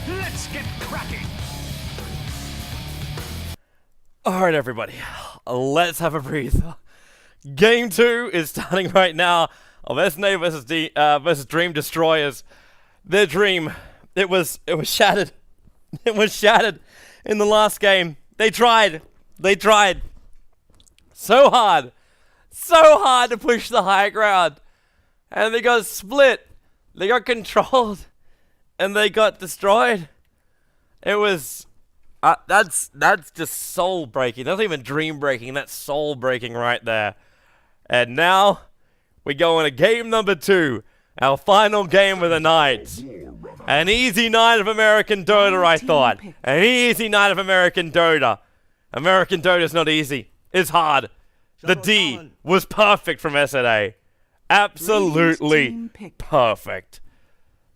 Let's get cracking! Alright everybody, let's have a breather. Game 2 is starting right now of SNA versus Dream Destroyers. Their dream, it was shattered. It was shattered in the last game. They tried so hard to push the high ground, and they got split, they got controlled, and they got destroyed. It was that's just soul breaking. That's not even dream breaking, that's soul breaking right there. And now we go into game number 2, our final game of the night. An easy night of American Dota, I thought. An easy night of American Dota. American Dota's not easy. It's hard. The D was perfect from SNA. Absolutely perfect.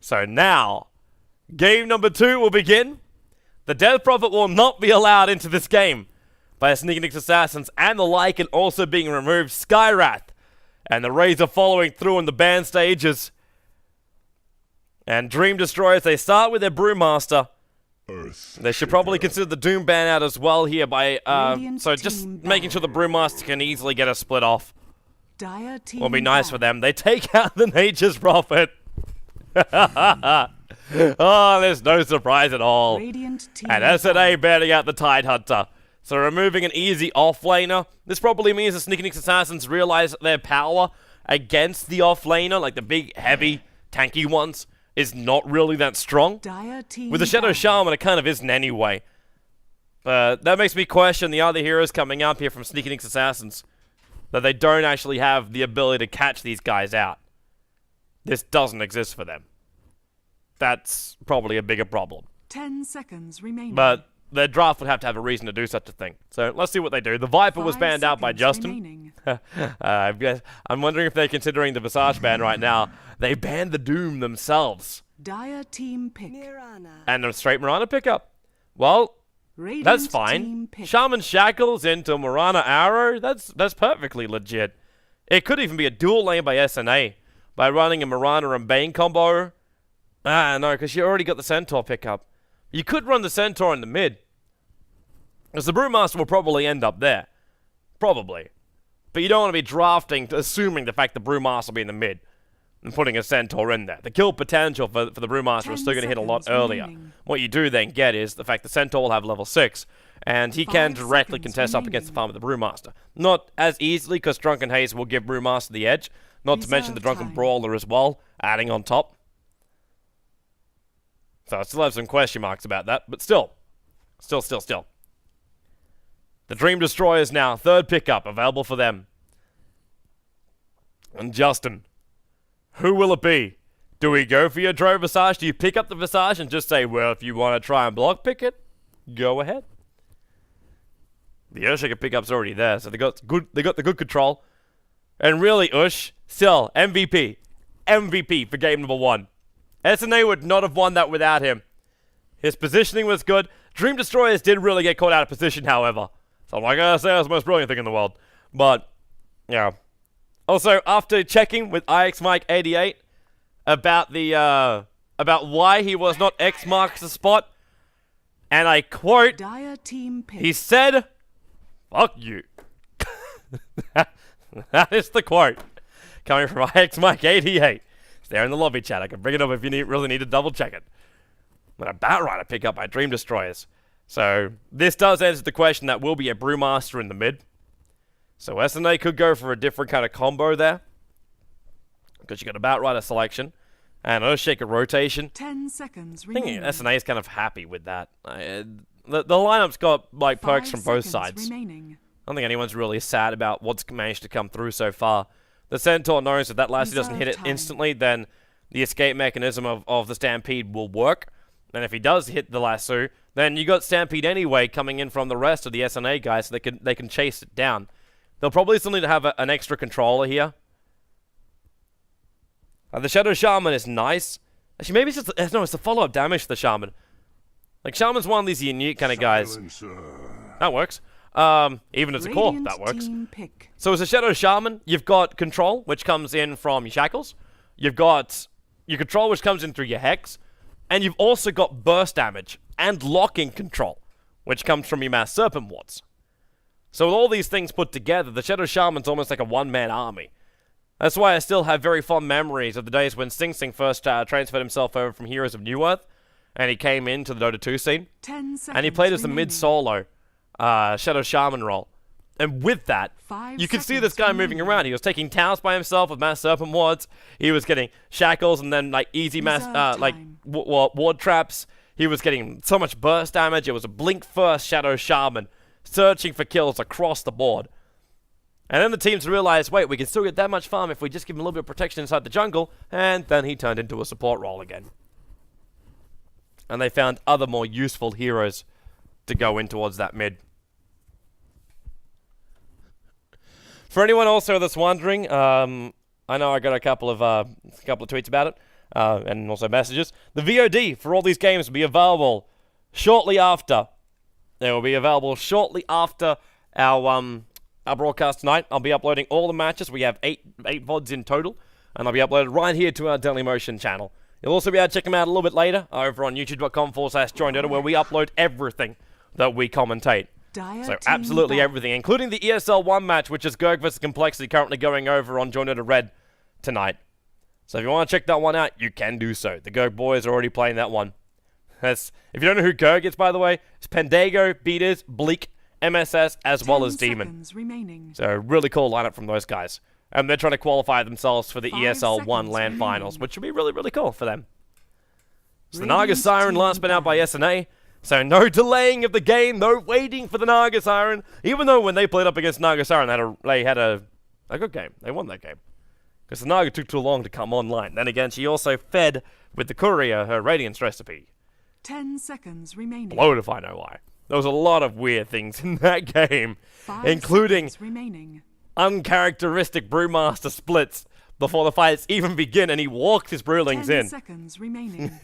So now, game number 2 will begin. The Death Prophet will not be allowed into this game by Sneaking Assassins and the Lycan also being removed. Skyrath and the Razor following through in the ban stages. And Dream Destroyers, they start with their Brewmaster. They should probably consider the Doom ban out as well here by, so just making sure the Brewmaster can easily get a split off. Will be nice for them. They take out the Nature's Prophet. Oh, there's no surprise at all. And SNA banning out the Tidehunter. So removing an easy offlaner. This probably means the Sneaking Assassins realize that their power against the offlaner, like the big, heavy, tanky ones, is not really that strong. With the Shadow Shaman, it kind of isn't anyway. That makes me question the other heroes coming up here from Sneaking Assassins, that they don't actually have the ability to catch these guys out. This doesn't exist for them. That's probably a bigger problem. 10 seconds remaining. But their draft would have to have a reason to do such a thing. So let's see what they do. The Viper was banned out by Justin. I'm wondering if they're considering the Visage ban right now. They banned the Doom themselves. Dire team pick. And a straight Mirana pickup. Well, that's fine. Shaman Shackles into Mirana Arrow. That's perfectly legit. It could even be a dual lane by SNA by running a Mirana and Bane combo. No, because you already got the Centaur pickup. You could run the Centaur in the mid, because the Brewmaster will probably end up there. Probably. But you don't want to be drafting, assuming the fact the Brewmaster will be in the mid, and putting a Centaur in there. The kill potential for the Brewmaster is still going to hit a lot earlier. What you do then get is the fact the Centaur will have level 6, and he can directly contest up against the farm of the Brewmaster. Not as easily, because Drunken Haze will give Brewmaster the edge, not to mention the Drunken Brawler as well, adding on top. So I still have some question marks about that, but still. The Dream Destroyers now, third pickup available for them. And Justin, who will it be? Do we go for your Drone Visage? Do you pick up the Visage and just say, well, if you want to try and block pick it, go ahead. The Earthshaker pickup's already there, so they got the good control. And really, Ush, still, MVP. MVP for game number 1. SNA would not have won that without him. His positioning was good. Dream Destroyers did really get caught out of position, however. So I'm not gonna say that's the most brilliant thing in the world. But, yeah. Also, after checking with IXMike88 about the, about why he was not X marks the spot, and I quote, he said, "Fuck you." That is the quote. Coming from IXMike88. There in the lobby chat. I can bring it up if you really need to double check it. But a Batrider pick up by Dream Destroyers. So this does answer the question that will be a Brewmaster in the mid. So SNA could go for a different kind of combo there, because you got a Batrider selection and Earthshaker rotation. 10 seconds I think SNA is kind of happy with that. The lineup's got like perks from both sides. I don't think anyone's really sad about what's managed to come through so far. the Centaur knows if that Lassie doesn't hit it Reserve time. instantly, then the escape mechanism of the Stampede will work. And if he does hit the lasso, then you got Stampede anyway coming in from the rest of the SNA guys, so they can chase it down. They'll probably still need to have an extra controller here. The Shadow Shaman is nice. Actually, maybe it's just... No, it's the follow-up damage to the Shaman. Like, Shaman's one of these unique kind of guys. That works. Even as a core, that works. Team pick. So as a Shadow Shaman, you've got Control, which comes in from your Shackles. You've got your Control, which comes in through your Hex. And you've also got Burst Damage and Locking Control, which comes from your Mass Serpent Wards. So with all these things put together, the Shadow Shaman's almost like a one-man army. That's why I still have very fond memories of the days when Sing Sing first transferred himself over from Heroes of New Earth, and he came into the Dota 2 scene. 10 seconds And he played as the remaining. mid-solo Shadow Shaman role. And with that, 5 you could see this seconds guy moving remaining. around. He was taking towers by himself with Mass Serpent Wards. He was getting Shackles and then like easy mass, Reserve like time. ward traps. He was getting so much burst damage. It was a blink first Shadow Shaman searching for kills across the board. And then the teams realized, wait, we can still get that much farm if we just give him a little bit of protection inside the jungle. And then he turned into a support role again. And they found other more useful heroes to go in towards that mid. For anyone also that's wondering, I know I got a couple of tweets about it, and also messages. The VOD for all these games will be available shortly after. They will be available shortly after our broadcast tonight. I'll be uploading all the matches. We have eight VODs in total, and they'll be uploaded right here to our Dailymotion channel. You'll also be able to check them out a little bit later over on youtube.com/joindota, where we upload everything that we commentate. Dire So team absolutely back. everything, including the ESL 1 match, which is Gerg vs Complexity, currently going over on Joindota Red tonight. So if you want to check that one out, you can do so. The Gerg boys are already playing that one. If you don't know who Gerg is, by the way, it's Pendago, Beaters, Bleak, MSS, as well 10 as Demon. seconds remaining. So really cool lineup from those guys. And they're trying to qualify themselves for the 5 ESL 1 seconds LAN remaining. finals, which will be really, really cool for them. So the Radiant Naga Siren team last been out by back. SNA. So no delaying of the game, no waiting for the Naga Siren. Even though when they played up against Naga Siren, they had a good game. They won that game. Because the Naga took too long to come online. Then again, she also fed with the courier her Radiance recipe. 10 seconds remaining. Blowed if I know why. There was a lot of weird things in that game. 5 including seconds remaining. uncharacteristic Brewmaster splits before the fights even begin, and he walked his Brewlings 10 in. seconds remaining.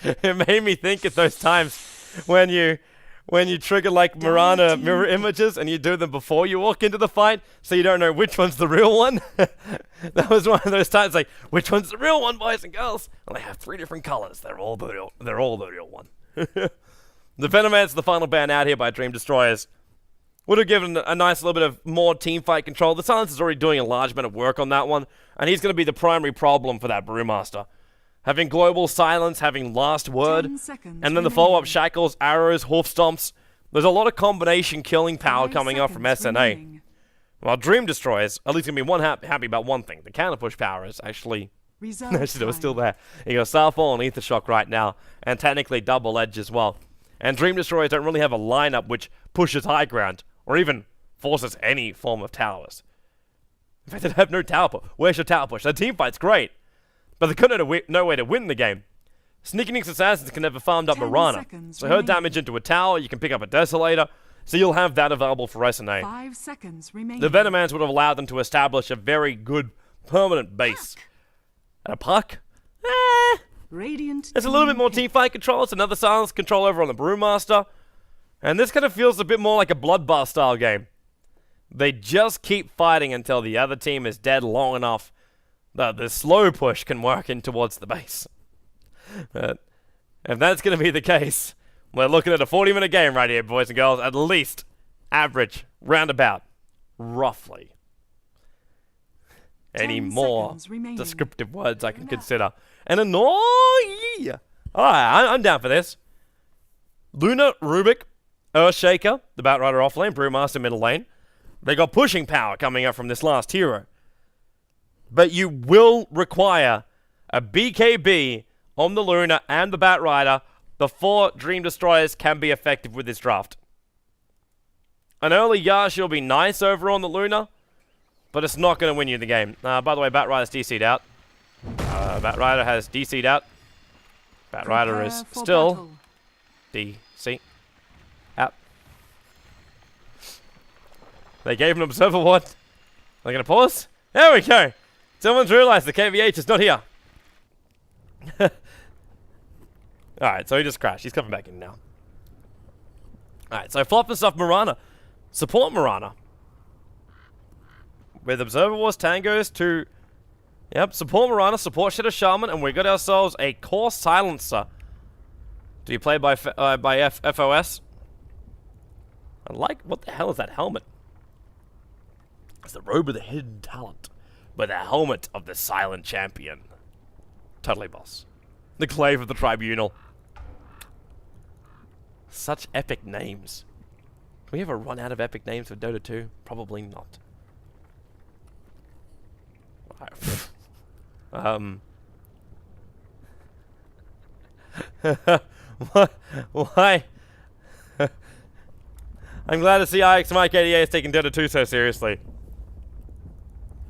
It made me think of those times when you trigger like Mirana mirror images and you do them before you walk into the fight, so you don't know which one's the real one. That was one of those times, like, which one's the real one, boys and girls? Well, they have 3 different colors. They're all the real one. The Venomant's the final ban out here by Dream Destroyers. Would have given a nice little bit of more team fight control. The Silence is already doing a large amount of work on that one, and he's going to be the primary problem for that Brewmaster. Having Global Silence, having Last Word, 10 seconds and then the follow-up remaining. Shackles, Arrows, Hoof Stomps. There's a lot of combination killing power 5 coming up from seconds SNA. remaining. While Dream Destroyers, at least going to be happy about one thing. The counter push power is actually... Reserve Actually, it was time. still there. You got Starfall and Ether Shock right now, and technically Double Edge as well. And Dream Destroyers don't really have a lineup which pushes high ground, or even forces any form of towers. In fact, they have no tower push. Where's your tower push? Their team fight's great, but they couldn't no way to win the game. Sneaking Nick's Assassins can never farmed up 10 Mirana, seconds so her remaining. damage into a tower, you can pick up a Desolator, so you'll have that available for SNA. 5 seconds remaining. The Venomans would have allowed them to establish a very good permanent base. And a puck? Radiant There's a little bit more pick. team fight control. It's another silence control over on the Brewmaster. And this kind of feels a bit more like a Bloodbath style game. They just keep fighting until the other team is dead long enough that the slow push can work in towards the base. But if that's going to be the case, we're looking at a 40-minute game right here, boys and girls. At least, average, roundabout, roughly. Any 10 more seconds remaining. descriptive words I can consider. And annoy! Alright, I'm down for this. Luna, Rubik, Earthshaker, the Batrider offlane, Brewmaster middle lane. They got pushing power coming up from this last hero. But you will require a BKB on the Luna and the Batrider before Dream Destroyers can be effective with this draft. An early Yash will be nice over on the Luna, but it's not going to win you the game. By the way, Batrider's DC'd out. Batrider has DC'd out. Batrider is Prepare for still battle. DC out. They gave an observer ward. They're going to pause. There we go. Someone's realized the KVH is not here. Alright, so he just crashed. He's coming back in now. Alright, so flop and stuff Mirana. Support Mirana. With Observer Wars Tangos to... Yep, support Mirana, support Shadow Shaman, and we got ourselves a Core Silencer. To be played by FOS. I like... What the hell is that helmet? It's the robe of the hidden talent. But the helmet of the silent champion. Totally boss. The glaive of the tribunal. Such epic names. Can we ever run out of epic names for Dota 2? Probably not. Why? I'm glad to see IX Mike 88 is taking Dota 2 so seriously.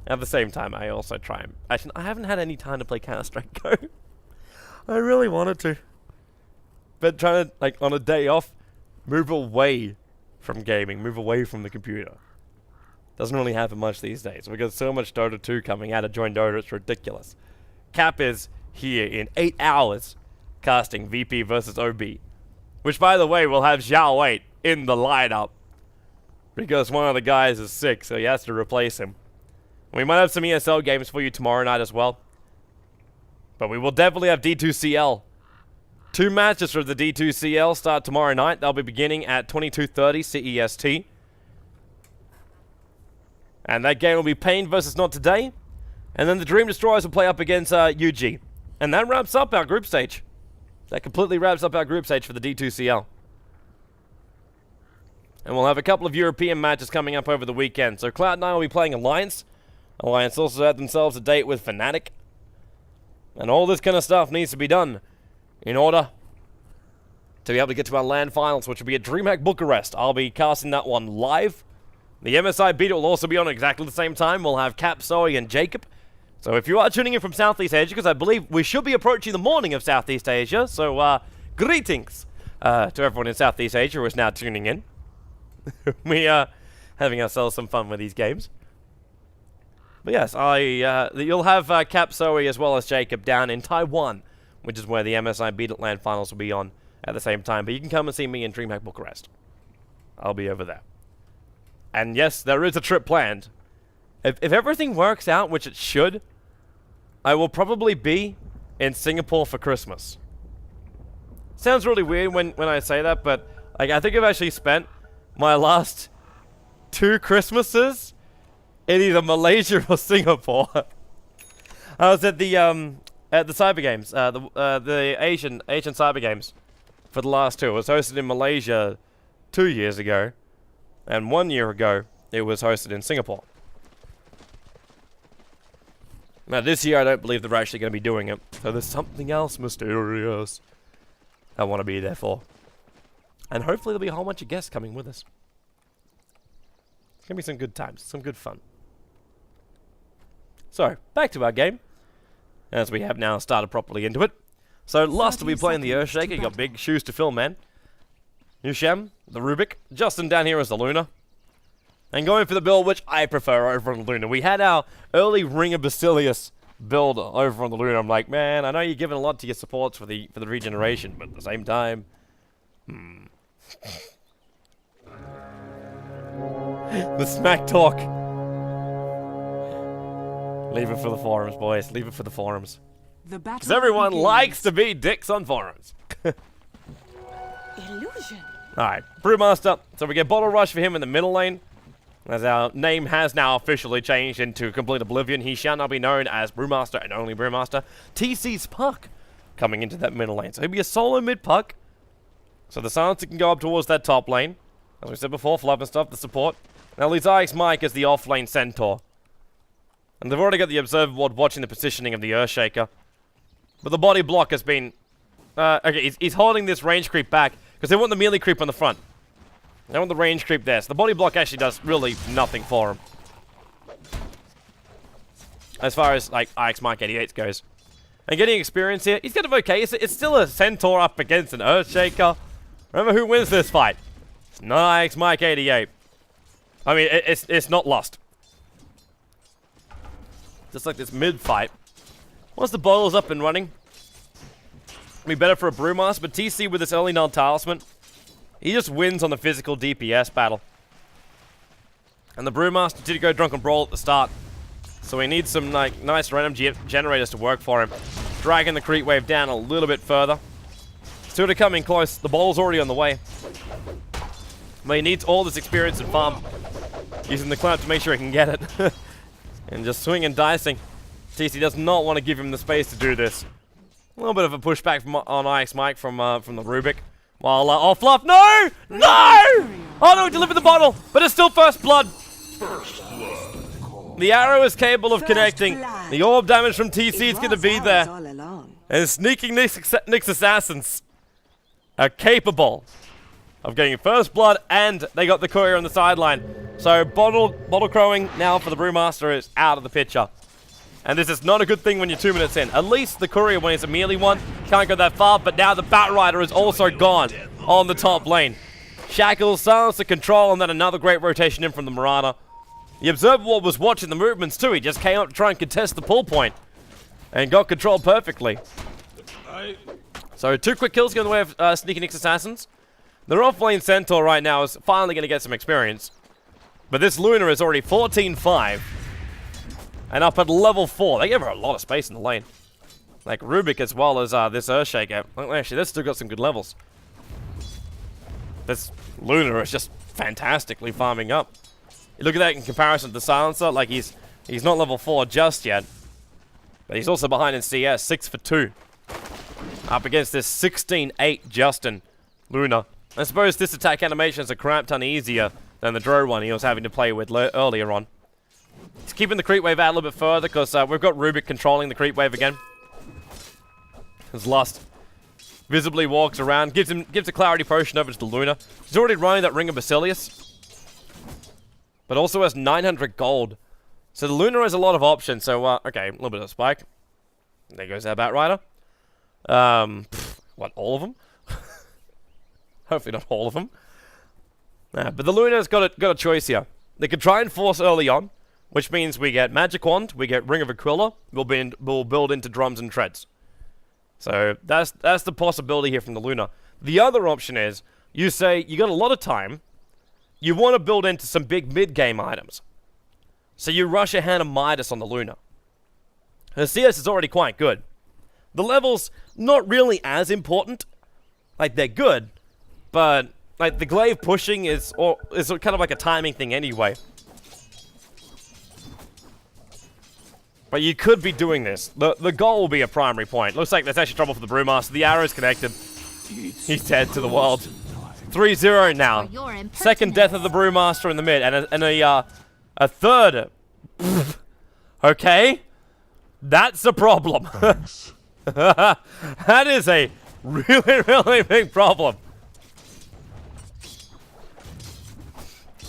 At the same time, I also try and... Actually, I haven't had any time to play Counter-Strike Go. I really wanted to. But trying to, like, on a day off, move away from gaming, move away from the computer. Doesn't really happen much these days. We got so much Dota 2 coming out of Join Dota, it's ridiculous. Cap is here in 8 hours, casting VP versus OB. Which, by the way, will have Zhao Wei in the lineup. Because one of the guys is sick, so he has to replace him. We might have some ESL games for you tomorrow night as well. But we will definitely have D2CL. 2 matches for the D2CL start tomorrow night. They'll be beginning at 22:30 CEST. And that game will be Pain versus Not Today. And then the Dream Destroyers will play up against UG. And that wraps up our group stage. That completely wraps up our group stage for the D2CL. And we'll have a couple of European matches coming up over the weekend. So Cloud9 will be playing Alliance. Alliance also had themselves a date with Fnatic. And all this kind of stuff needs to be done in order to be able to get to our LAN finals, which will be at DreamHack Bucharest. I'll be casting that one live. The MSI beta will also be on at exactly the same time. We'll have Cap, Zoe, and Jacob. So if you are tuning in from Southeast Asia, because I believe we should be approaching the morning of Southeast Asia, so greetings to everyone in Southeast Asia who is now tuning in. We are having ourselves some fun with these games. But yes, you'll have Cap, Zoe, as well as Jacob down in Taiwan, which is where the MSI Beat It Land finals will be on at the same time. But you can come and see me in DreamHack Bucharest. I'll be over there. And yes, there is a trip planned. If everything works out, which it should, I will probably be in Singapore for Christmas. Sounds really weird when I say that, but like I think I've actually spent my last 2 Christmases in either Malaysia or Singapore. I was at the Cyber Games, the Asian Cyber Games for the last 2. It was hosted in Malaysia 2 years ago, and 1 year ago it was hosted in Singapore. Now this year I don't believe they're actually going to be doing it, so there's something else mysterious I want to be there for. And hopefully there'll be a whole bunch of guests coming with us. It's going to be some good times, some good fun. So, back to our game, as we have now started properly into it. So, Lust will be playing the Earthshaker. You got big shoes to fill, man. Yushem, the Rubik. Justin down here is the Luna. And going for the build, which I prefer over on the Luna. We had our early Ring of Basilius build over on the Luna. I'm like, man, I know you're giving a lot to your supports for the regeneration, but at the same time, the smack talk. Leave it for the forums, boys. Leave it for the forums. Because everyone likes to be dicks on forums. Illusion. Alright, Brewmaster. So we get Bottle Rush for him in the middle lane. As our name has now officially changed into Complete Oblivion, he shall now be known as Brewmaster and only Brewmaster. TC's Puck coming into that middle lane. So he'll be a solo mid Puck. So the Silencer can go up towards that top lane. As we said before, Flub and stuff, the support. Now leaves IX Mike as the off-lane Centaur. And they've already got the Observer Ward watching the positioning of the Earthshaker. But the body block has been... okay, he's holding this range creep back because they want the melee creep on the front. They want the range creep there. So the body block actually does really nothing for him. as far as like IX Mike 88 goes. And getting experience here, he's kind of okay. It's still a Centaur up against an Earthshaker. Remember who wins this fight? It's not IX Mike 88. I mean, it's not lost. Just like this mid-fight. Once the bottle's up and running, it'll be better for a Brewmaster, but TC with this early null talisman, he just wins on the physical DPS battle. And the Brewmaster did go Drunken Brawl at the start, so he needs some like nice random generators to work for him. Dragging the creep wave down a little bit further. Still to coming close. The ball's already on the way. But he needs all this experience and farm. Using the clamp to make sure he can get it. And just swing and dicing. TC does not want to give him the space to do this. A little bit of a pushback from, on IX Mike from the Rubik. While, oh, Fluff, no! No! Oh no, deliver the bottle! But it's still first blood. The arrow is capable of connecting. The orb damage from TC is going to be there. And sneaking Nyx assassins are capable of getting first blood, and they got the courier on the sideline. So bottle crowing now for the Brewmaster is out of the picture. And this is not a good thing when you're 2 minutes in. At least the courier, when he's a melee one, can't go that far, but now the Batrider is also gone on the top lane. Shackles, silence the control, and then another great rotation in from the Marana. The Observer Ward was watching the movements too. He just came up to try and contest the pull point. And got control perfectly. So 2 quick kills go in the way of sneaking Nyx assassins. Their off-lane Centaur right now is finally going to get some experience. But this Luna is already 14-5. And up at level 4. They gave her a lot of space in the lane. Like Rubik as well as this Earthshaker. Well, actually, this still got some good levels. This Luna is just fantastically farming up. You look at that in comparison to the Silencer. Like, he's not level 4 just yet. But he's also behind in CS. 6 for 2. Up against this 16-8 Justin Luna. I suppose this attack animation is a crap ton easier than the Dro one he was having to play with earlier on. He's keeping the creep wave out a little bit further because we've got Rubik controlling the creep wave again. His Lust visibly walks around, gives a clarity potion over to the Luna. He's already running that Ring of Basilius, but also has 900 gold. So the Luna has a lot of options. So okay, a little bit of spike. There goes our Batrider. What, all of them? Hopefully not all of them. But the Luna's got a choice here. They could try and force early on, which means we get Magic Wand, we get Ring of Aquila, we'll build into Drums and Treads. So that's the possibility here from the Luna. The other option is, you say you got a lot of time, you want to build into some big mid-game items. So you rush a Hand of Midas on the Luna. Her CS is already quite good. The levels, not really as important. Like, they're good, but like the glaive pushing is kind of like a timing thing anyway. But you could be doing this. The goal will be a primary point. Looks like there's actually trouble for the Brewmaster. The arrow's connected. He's dead to the world. 3-0 now. Second death of the Brewmaster in the mid, and a third. Okay, that's a problem. That is a really, really big problem.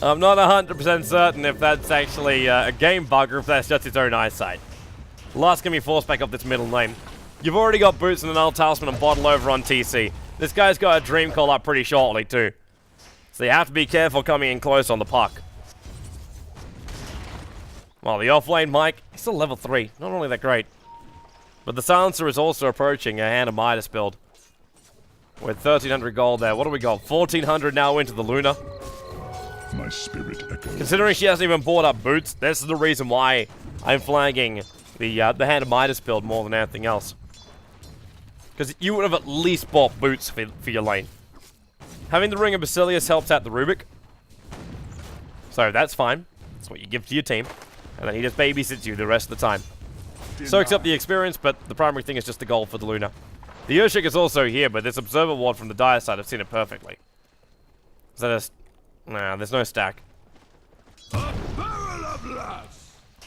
I'm not 100% certain if that's actually a game bug or if that's just its own eyesight. Last can be forced back up this middle lane. You've already got Boots and an Null Talisman and Bottle over on TC. This guy's got a Dream Call up pretty shortly too. So you have to be careful coming in close on the puck. Well, the off-lane Mike, he's still level 3. Not really that great. But the Silencer is also approaching a Hand of Midas build. With 1,300 gold there. What do we got? 1,400 now into the Luna. My spirit echoes. Considering she hasn't even bought up Boots, this is the reason why I'm flagging the Hand of Midas build more than anything else. Because you would have at least bought Boots for your lane. Having the Ring of Basilius helps out the Rubik. So that's fine. That's what you give to your team. And then he just babysits you the rest of the time. Soaks up the experience, but the primary thing is just the gold for the Luna. The Urshik is also here, but this Observer Ward from the Dire side, I've seen it perfectly. Is that a... Nah, there's no stack.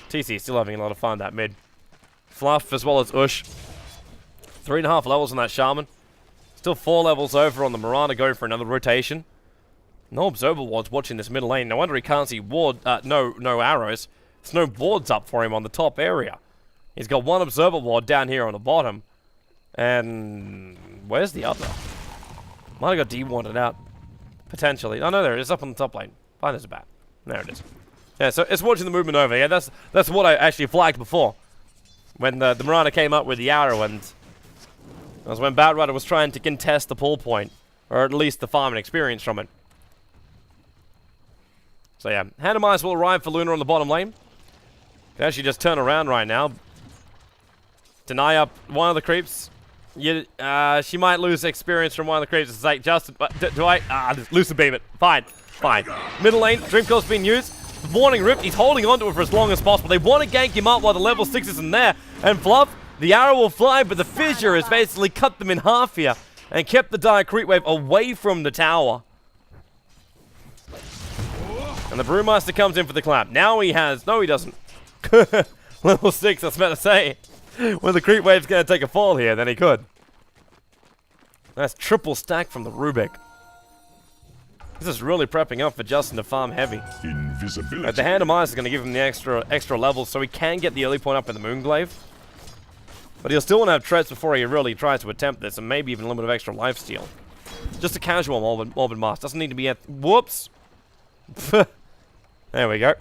TC still having a lot of fun, that mid. Fluff as well as Ush. 3.5 levels on that Shaman. Still 4 levels over on the Marana, going for another rotation. No Observer Wards watching this middle lane. No wonder he can't see ward, no arrows. There's no wards up for him on the top area. He's got one observer ward down here on the bottom. And where's the other? Might have got D-warded out. Potentially. Oh no, there it is, up on the top lane. Fine as a bat. There it is. Yeah, so it's watching the movement over. Yeah, that's what I actually flagged before. When the Mirana came up with the arrow, and that was when Batrider was trying to contest the pull point. Or at least the farming experience from it. So yeah, Hanamize will arrive for Luna on the bottom lane. Can actually just turn around right now. Deny up one of the creeps. She might lose experience from one of the creeps. It's like, Justin, do I? Just Lucid Beam it. Fine. Middle lane, Dream Coil's been used. Warning Rift, he's holding on to it for as long as possible. They want to gank him up while the level 6 isn't there. And Fluff, the arrow will fly, but the fissure has basically cut them in half here. And kept the dire creep wave away from the tower. And the Brewmaster comes in for the clap. Now he has, no he doesn't. Level 6, I was about to say. When the creep wave's going to take a fall here, then he could. That's triple stack from the Rubik. This is really prepping up for Justin to farm heavy. Invisibility. The Hand of Mines is going to give him the extra levels so he can get the early point up in the Moonglaive. But he'll still want to have treads before he really tries to attempt this, and maybe even a little bit of extra lifesteal. Just a casual Morbid Mask. Doesn't need to be at... Whoops! There we go.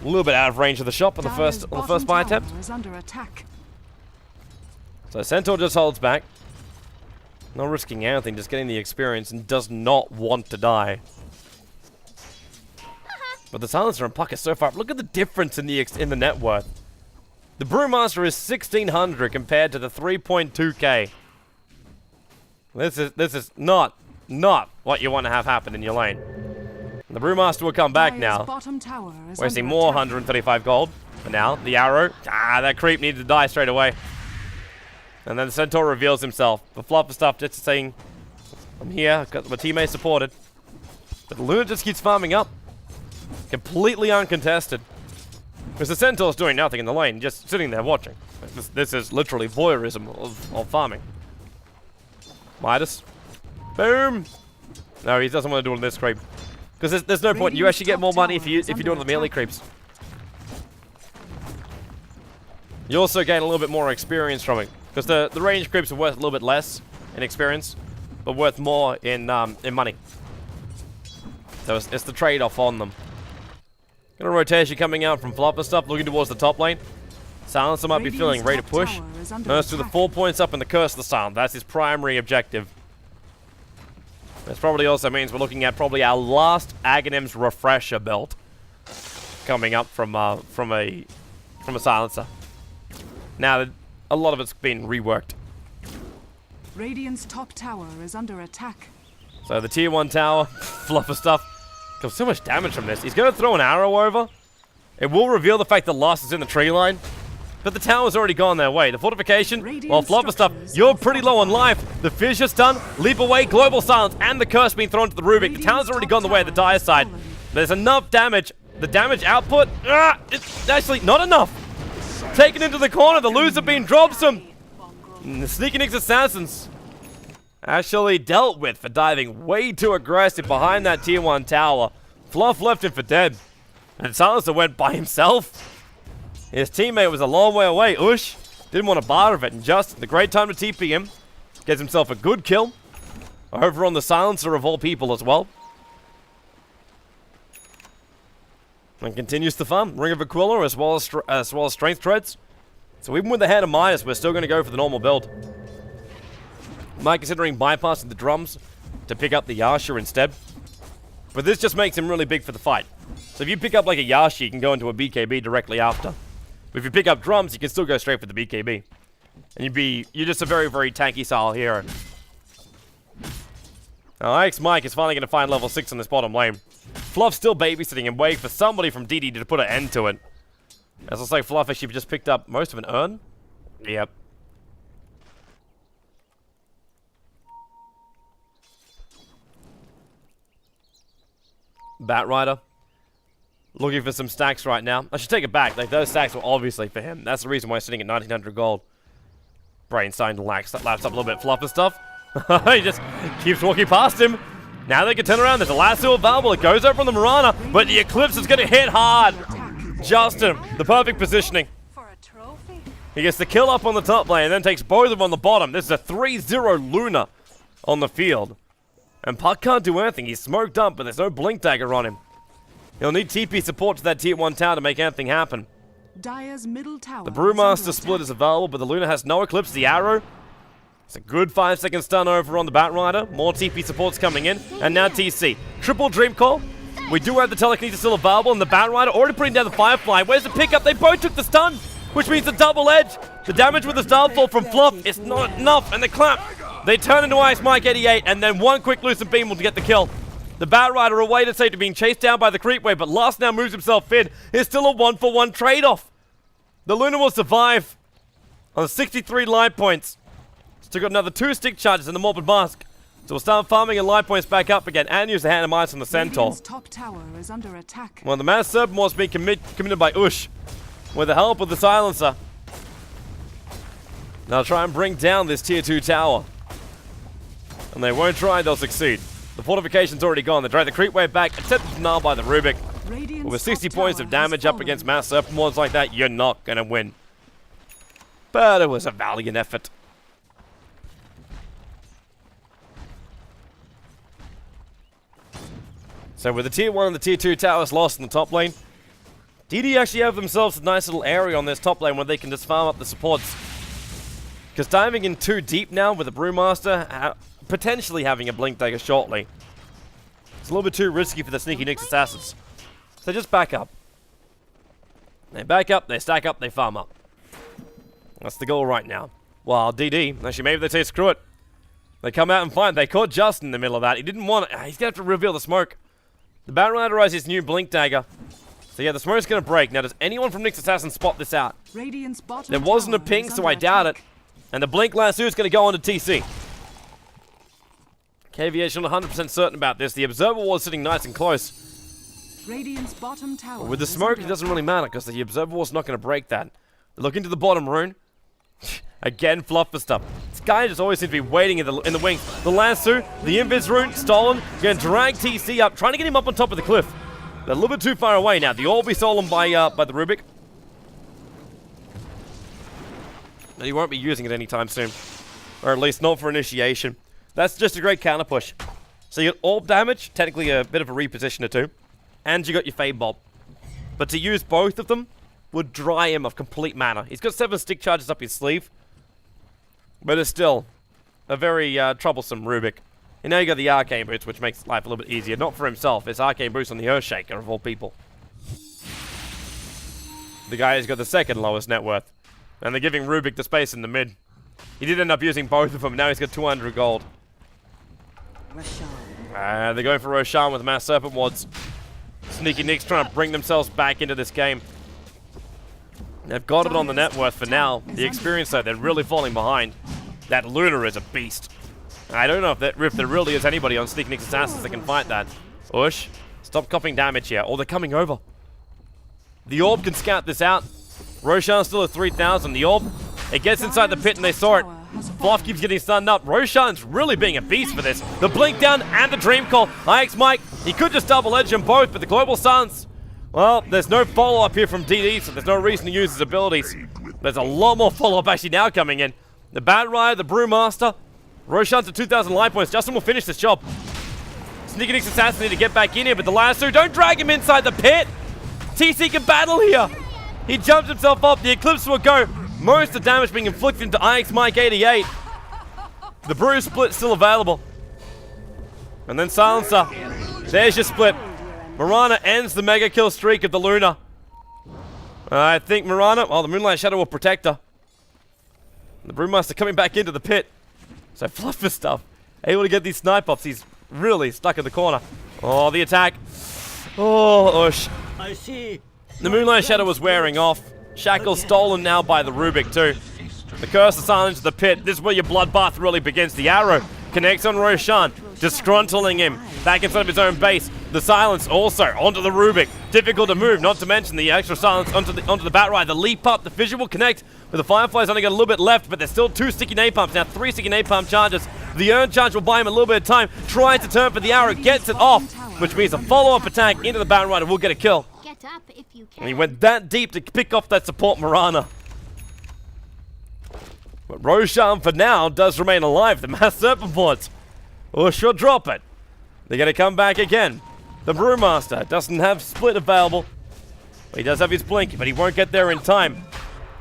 A little bit out of range of the shot on the first buy attempt. So Centaur just holds back. Not risking anything, just getting the experience, and does not want to die. But the Silencer and Puck is so far. Look at the difference in the net worth. The Brewmaster is 1,600 compared to the 3.2k. This is not what you want to have happen in your lane. The Brewmaster will come back now. Wasting more 135 gold. But now, the arrow. That creep needed to die straight away. And then the Centaur reveals himself. The flopper stuff just saying, I'm here, got my teammate supported. But Luna just keeps farming up. Completely uncontested. Because the Centaur's doing nothing in the lane, just sitting there watching. This is literally voyeurism of farming. Midas. Boom! No, he doesn't want to do it on this creep. Because there's no point. You actually get more money if you do it on the melee creeps. You also gain a little bit more experience from it. Because the range creeps are worth a little bit less in experience, but worth more in money. So it's the trade-off on them. Got a rotation coming out from Flopper stuff, looking towards the top lane. Silencer might be feeling ready to push. Nurse to the 4 points up in the Curse of the Silent. That's his primary objective. This probably also means we're looking at probably our last Aghanim's Refresher belt coming up from a Silencer. Now, a lot of it's been reworked. Radiant's top tower is under attack. So the tier 1 tower, fluffer stuff. Got so much damage from this. He's going to throw an arrow over. It will reveal the fact that Lost is in the tree line. But the tower's already gone their way. The fortification, well, fluffer stuff, you're pretty low on life. The fissure's done, leap away, global silence, and the curse being thrown to the Rubik. The tower's already gone the way of the dire side. There's enough damage. The damage output, it's actually not enough. Taken into the corner, the loser being drops him. And the Sneaky Nix Assassins actually dealt with for diving way too aggressive behind that tier 1 tower. Fluff left him for dead. And Silencer went by himself. His teammate was a long way away. Ush didn't want to bar of it. And just the great time to TP him. Gets himself a good kill. Over on the Silencer of all people as well. And continues to farm. Ring of Aquila as well as Strength Treads. So even with the Hand of Midas, we're still going to go for the normal build. Might considering bypassing the drums to pick up the Yasha instead. But this just makes him really big for the fight. So if you pick up like a Yasha, you can go into a BKB directly after. But if you pick up drums, you can still go straight for the BKB. And you're just a very, very tanky style hero. Now Ike's Mike is finally going to find level 6 on this bottom lane. Fluff's still babysitting and waiting for somebody from DD to put an end to it. As looks like Fluff actually just picked up most of an urn. Yep. Batrider. Looking for some stacks right now. I should take it back. Like, those stacks were obviously for him. That's the reason why he's sitting at 1900 gold. Brain starting to lapse up a little bit. Fluffer stuff. He just keeps walking past him. Now they can turn around. There's a lasso available. It goes over on the Mirana, but the Eclipse is going to hit hard. Justin, the perfect positioning. For a trophy? He gets the kill up on the top lane and then takes both of them on the bottom. This is a 3-0 Luna on the field. And Puck can't do anything. He's smoked up, but there's no blink dagger on him. He'll need TP support to that tier 1 tower to make anything happen. Dire's middle tower. The Brewmaster split is available, but the Luna has no Eclipse. The arrow. It's a good 5-second stun over on the Batrider. More TP supports coming in. And now TC. Triple Dream Call. We do have the Telekinesis still available, and the Batrider already putting down the Firefly. Where's the pickup? They both took the stun, which means the double edge. The damage with the Starfall from Fluff is not enough, and the Clamp. They turn into Ice Mike 88, and then one quick Lucent Beam will get the kill. The Batrider away to safety, being chased down by the creep wave, but Last now moves himself in. It's still a 1-for-1 trade-off. The Luna will survive on 63 life points. Still got another 2 stick charges in the Morbid Mask. So we'll start farming and life points back up again and use the Hand of Ice on the Centaur. Radiant's top tower is under attack. Well, the Mass Serpent was being committed by Ush with the help of the Silencer. Now try and bring down this tier 2 tower. And they won't try, they'll succeed. The fortification's already gone. They drag the creep wave back, accepted now by the Rubik. Radiant's With 60 top points tower of damage has up fallen. against Mass Serpent Wards like that, you're not gonna win. But it was a valiant effort. So with the tier 1 and the tier 2 towers lost in the top lane, DD actually have themselves a nice little area on this top lane where they can just farm up the supports. Because diving in too deep now with the Brewmaster, potentially having a Blink Dagger shortly, it's a little bit too risky for the Sneaky Nyx assassins. So just back up. They back up, they stack up, they farm up. That's the goal right now. Well, DD, actually maybe they say screw it. They come out and fight. They caught Justin in the middle of that. He didn't want it. He's going to have to reveal the smoke. The Batrider has his new Blink Dagger. So yeah, the smoke's going to break. Now, does anyone from Nyx Assassin spot this out? Radiant's bottom There wasn't a tower ping, is so under I doubt it. attack. And the Blink Lasso is going to go on to TC. KVH not 100% certain about this. The Observer Wall is sitting nice and close. Radiant's bottom tower. With the is smoke, under it doesn't really matter because the Observer Wall's not going to break that. They look into the bottom rune. Again, fluff for stuff. This guy just always seems to be waiting in the wings. The Lasso, the Invis rune, stolen. Going to drag TC up, trying to get him up on top of the cliff. They're a little bit too far away now. The Orb will be stolen by the Rubik. And he won't be using it anytime soon. Or at least not for initiation. That's just a great counter push. So you got Orb damage, technically a bit of a repositioner too. And you got your Fade Bob. But to use both of them would dry him of complete mana. He's got 7 stick charges up his sleeve. But it's still a very troublesome Rubik. And now you got the Arcane Boots, which makes life a little bit easier. Not for himself, it's Arcane Boots on the Earthshaker of all people. The guy who's got the second lowest net worth. And they're giving Rubik the space in the mid. He did end up using both of them, now he's got 200 gold. They're going for Roshan with Mass Serpent Wards. Sneaky Nyx trying to bring themselves back into this game. They've got it on the net worth for now. The experience though, they're really falling behind. That Luna is a beast. I don't know if there really is anybody on Sneaky Nyx Assassins that can fight that. Ush, stop copying damage here. Oh, they're coming over. The Orb can scout this out. Roshan's still at 3,000. The Orb, it gets inside the pit and they saw it. Fluff keeps getting stunned up. Roshan's really being a beast for this. The Blink Down and the Dream Call. IX Mike, he could just double edge them both, but the Global Silence, well, there's no follow-up here from DD, so there's no reason to use his abilities. There's a lot more follow-up actually now coming in. The Batrider, the Brewmaster, Roshan's at 2,000 life points. Justin will finish this job. Sneaky Nyx Assassin need to get back in here, but the Lasso, don't drag him inside the pit. TC can battle here. He jumps himself up. The Eclipse will go. Most of the damage being inflicted into IX Mike 88. The Brew split still available. And then Silencer. There's your split. Mirana ends the mega kill streak of the Luna. I think Mirana, well, the Moonlight Shadow will protect her. The Brewmaster coming back into the pit. So Fluff for stuff. Able to get these snipe offs. He's really stuck in the corner. Oh, the attack. Oh, Ush. I see. The Moonlight Shadow was wearing off. Shackle stolen now by the Rubik too. The Curse of Silence to the pit. This is where your bloodbath really begins. The arrow connects on Roshan, disgruntling him back inside of his own base. The Silence also onto the Rubik. Difficult to move, not to mention the extra Silence onto the Batrider. The leap up, the Fissure will connect, but the Firefly's only got a little bit left, but there's still 2 sticky napalms. Now 3 sticky napalm charges. The Urn charge will buy him a little bit of time. Tries to turn for the arrow, gets it off, which means a follow-up attack into the Batrider will get a kill. Get up if you can. And he went that deep to pick off that support Mirana. But Roshan, for now, does remain alive. The Mass Serpent Wards will sure drop it. They're going to come back again. The Brewmaster doesn't have Split available. He does have his Blink, but he won't get there in time.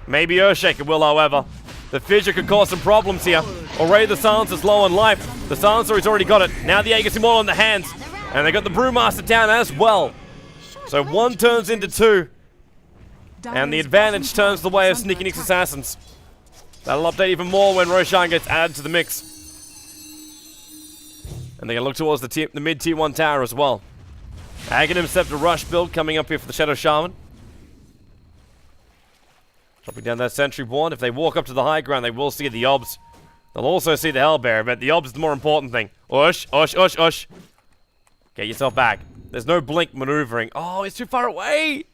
Maybe Earthshaker will, however. The Fissure could cause some problems here. Already the Silencer's low on life. The Silencer has already got it. Now the Aegis Immortal in the hands. And they got the Brewmaster down as well. So one turns into two. And the advantage turns the way of Sneaky Nick's Assassins. That'll update even more when Roshan gets added to the mix. And they're going to look towards the mid tier 1 tower as well. Aghanim Scepter Rush build coming up here for the Shadow Shaman. Dropping down that Sentry Ward. If they walk up to the high ground, they will see the Obs. They'll also see the Hellbearer, but the Obs is the more important thing. Ush, ush, ush, ush. Get yourself back. There's no blink maneuvering. Oh, it's too far away.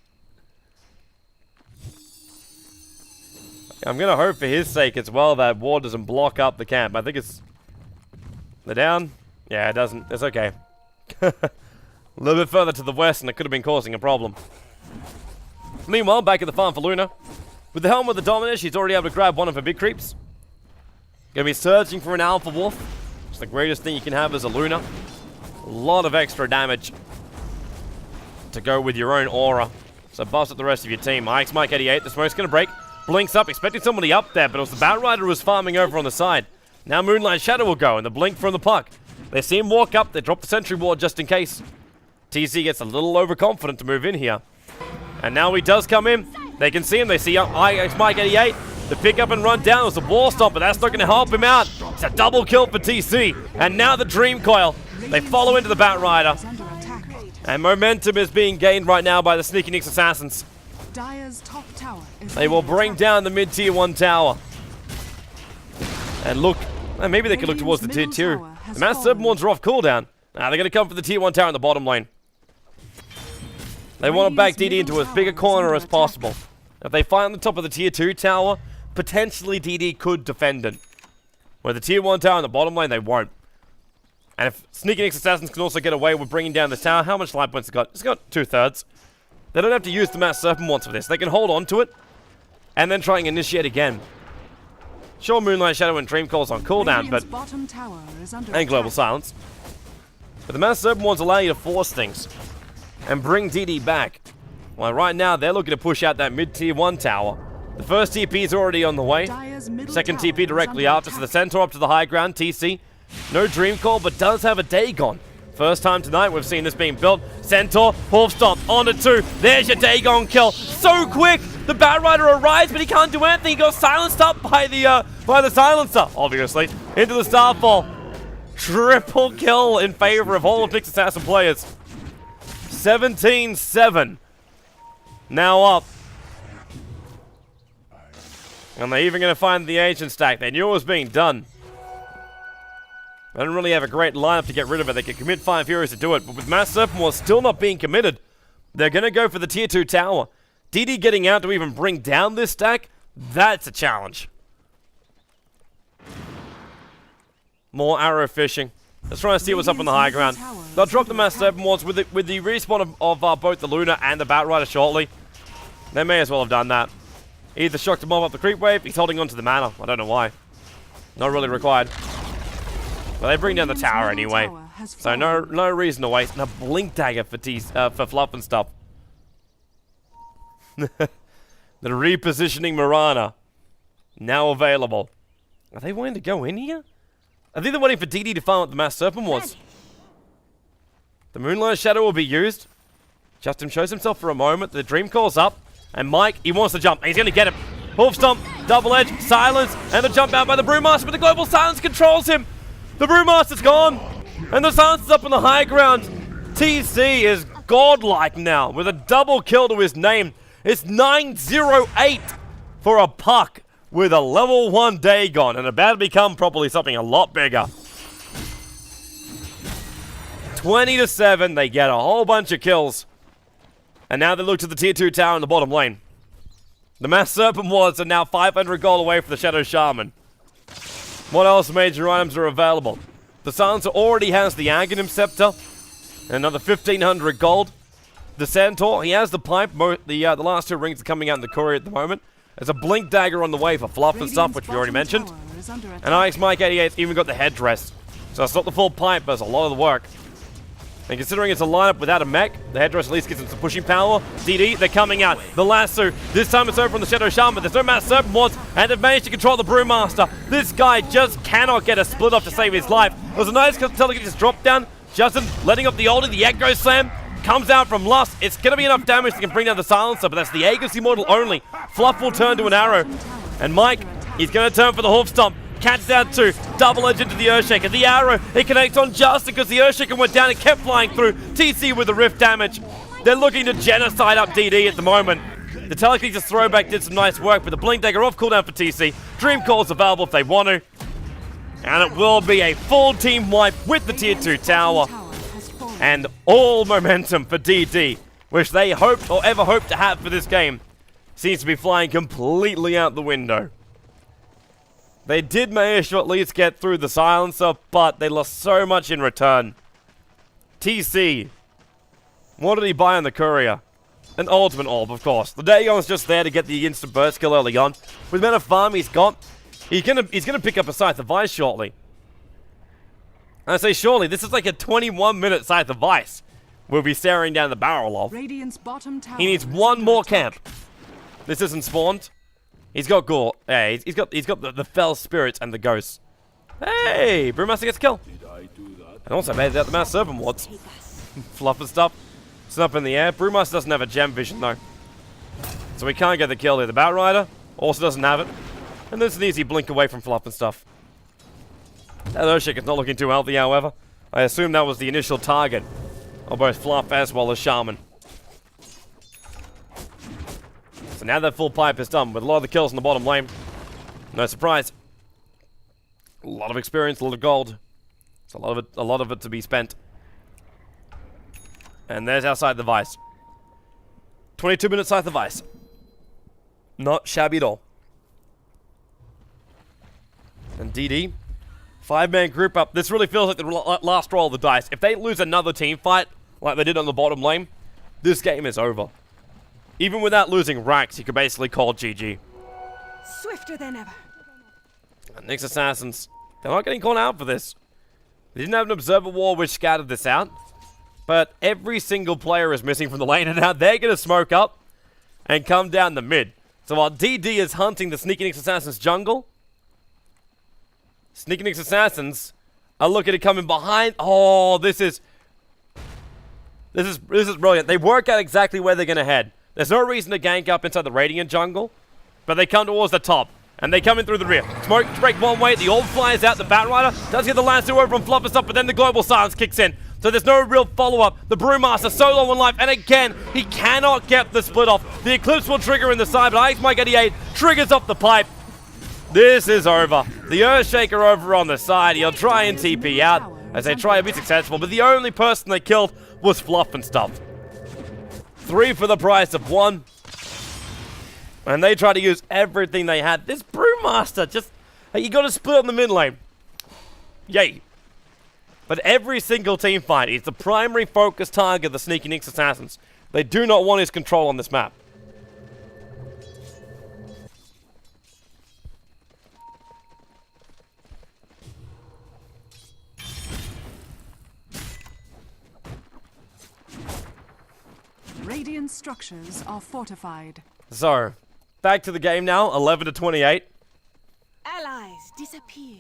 I'm going to hope for his sake as well that Ward doesn't block up the camp. I think it's... They're down? Yeah, it doesn't. It's okay. A little bit further to the west and it could have been causing a problem. Meanwhile, back at the farm for Luna. With the helm of the Dominus, she's already able to grab one of her big creeps. Gonna be searching for an Alpha Wolf. It's the greatest thing you can have as a Luna. A lot of extra damage to go with your own aura. So bust up the rest of your team. Ike's Mike 88, the smoke's gonna break. Blinks up, expecting somebody up there, but it was the Batrider who was farming over on the side. Now Moonlight Shadow will go, and the blink from the puck. They see him walk up, they drop the Sentry Ward just in case. TC gets a little overconfident to move in here. And now he does come in. They can see him, they see Mike 88. The pick up and run down was a wall stomp, but that's not going to help him out. It's a double kill for TC. And now the Dream Coil. They follow into the Batrider. And momentum is being gained right now by the Sneaky Nick's Assassins. Dire's top tower is They will bring down the mid tier 1 tower. And look, maybe they could look towards the tier 2. The Mass Serpent Wards are off cooldown. Now they're going to come for the tier 1 tower in the bottom lane. They want to back DD into as big a corner as possible. If they find the top of the tier 2 tower, potentially DD could defend it. Where the tier 1 tower in the bottom lane, they won't. And if Sneaky Nick's Assassins can also get away with bringing down the tower, how much life points it got? It's got 2/3. They don't have to use the Mass Serpent Wands for this. They can hold on to it and then try and initiate again. Sure, Moonlight Shadow and Dream Coil's on cooldown, but... and Global Silence. But the Mass Serpent Wands allow you to force things and bring DD back. Well, right now, they're looking to push out that mid-tier 1 tower. The first TP is already on the way. Second TP directly after, so the Centaur up to the high ground, TC. No Dream Coil, but does have a Dagon. First time tonight we've seen this being built. Centaur, Wolf Stomp, on to 2. There's your Dagon kill. So quick! The Batrider arrives, but he can't do anything. He got silenced up by the Silencer, obviously. Into the Starfall. Triple kill in favor of all of Nick's Assassin players. 17-7. Now up. And they're even going to find the Ancient stack. They knew it was being done. They don't really have a great lineup to get rid of it. They can commit 5 heroes to do it, but with Mass Serpent Wars still not being committed, they're going to go for the tier 2 tower. DD getting out to even bring down this stack, that's a challenge. More arrow fishing. Let's try and see what's up on the high ground. They'll drop the Mass Serpent Wars with the respawn of both the Luna and the Batrider shortly. They may as well have done that. Either shocked him off the creep wave, he's holding on to the mana. I don't know why. Not really required. But they bring down the tower anyway, so no reason to waste. And a blink dagger for fluff and stuff. The repositioning Mirana now available. Are they wanting to go in here? I think they're waiting for DD to find what the Mass Serpent was. The Moonlight Shadow will be used. Justin shows himself for a moment. The Dream Coil's up, and Mike, he wants to jump. He's going to get him. Hoof Stomp, Double Edge, Silence, and the jump out by the Brewmaster, but the Global Silence controls him. The Brewmaster's gone, and the Silence is up on the high ground. TC is godlike now, with a double kill to his name. It's 908 for a puck with a level 1 Dagon, and about to become probably something a lot bigger. 20-7, they get a whole bunch of kills. And now they look to the tier 2 tower in the bottom lane. The Mass Serpent Wards are now 500 gold away from the Shadow Shaman. What else major items are available? The Silencer already has the Aghanim Scepter. Another 1500 gold. The Centaur, he has the pipe. The last 2 rings are coming out in the courier at the moment. There's a Blink Dagger on the way for Fluff and stuff, which we already mentioned. And Alex Mike 88's even got the headdress. So it's not the full pipe, but it's a lot of the work. And considering it's a lineup without a mech, the headdress at least gives them some pushing power. DD, they're coming out. The lasso. This time it's over on the Shadow Shaman. There's no Mass Serpent Wards, and they've managed to control the Brewmaster. This guy just cannot get a split off to save his life. It was a nice telekinesis drop down. Justin letting up the ulti, the Echo Slam. Comes out from Lust. It's going to be enough damage to bring down the Silencer, but that's the Aegis Immortal only. Fluff will turn to an arrow. And Mike, he's going to turn for the Hoof Stomp. Catch down 2, double edge into the Earthshaker. The arrow, it connects on Justin because the Earthshaker went down and kept flying through. TC with the rift damage. They're looking to genocide up DD at the moment. The telekinesis throwback did some nice work, but the Blink Dagger off cooldown for TC. Dream Call's available if they want to. And it will be a full team wipe with the tier 2 tower. And all momentum for DD, which they hoped or ever hoped to have for this game, seems to be flying completely out the window. They did manage to at least get through the Silencer, but they lost so much in return. TC, what did he buy on the Courier? An Ultimate Orb, of course. The Dagon's just there to get the instant burst kill early on. With the amount of farm he's got, he's gonna pick up a Scythe of Vice shortly. And I say surely, this is like a 21-minute Scythe of Vice we'll be staring down the barrel of. Radiant's bottom tower He needs one more camp. This isn't spawned. He's got gore. Yeah, he's got the fell spirits and the ghosts. Hey, Brewmaster gets a kill. And also made out the Mass Serpent Wards. Fluff and stuff. It's up in the air. Brewmaster doesn't have a gem vision though, so we can't get the kill here. The Batrider also doesn't have it. And there's an easy blink away from Fluff and stuff. That Earthshaker's not looking too healthy, however. I assume that was the initial target of both Fluff as well as Shaman. So now that full pipe is done with a lot of the kills in the bottom lane. No surprise. A lot of experience, a lot of gold. It's a lot of it to be spent. And there's our Scythe of Vice. 22-minute Scythe of Vice. Not shabby at all. And DD, 5-man group up. This really feels like the last roll of the dice. If they lose another team fight, like they did on the bottom lane, this game is over. Even without losing Rax, you could basically call GG. Swifter than ever. And Nyx Assassins, they're not getting called out for this. They didn't have an Observer Wall which scattered this out. But every single player is missing from the lane, and now they're going to smoke up and come down the mid. So while DD is hunting the Sneaky Nyx Assassins jungle, Sneaky Nyx Assassins are looking to come in behind. Oh, this is brilliant. They work out exactly where they're going to head. There's no reason to gank up inside the Radiant jungle, but they come towards the top, and they come in through the rear. Smoke break one way, the orb flies out, the Batrider does get the lasso over from Fluff and stuff, but then the Global Silence kicks in. So there's no real follow-up. The Brewmaster so low on life, and again, he cannot get the split off. The Eclipse will trigger in the side, but Alex Mike 88 triggers off the pipe. This is over. The Earthshaker over on the side. He'll try and TP out as they try to be successful, but the only person they killed was Fluff and stuff. 3 for the price of 1. And they try to use everything they had. This Brewmaster just... Hey, you got to split on the mid lane. Yay. But every single team fight is the primary focus target of the Sneaky Nyx Assassins. They do not want his control on this map. Radiant structures are fortified. So, back to the game now, 11 to 28. Allies disappear.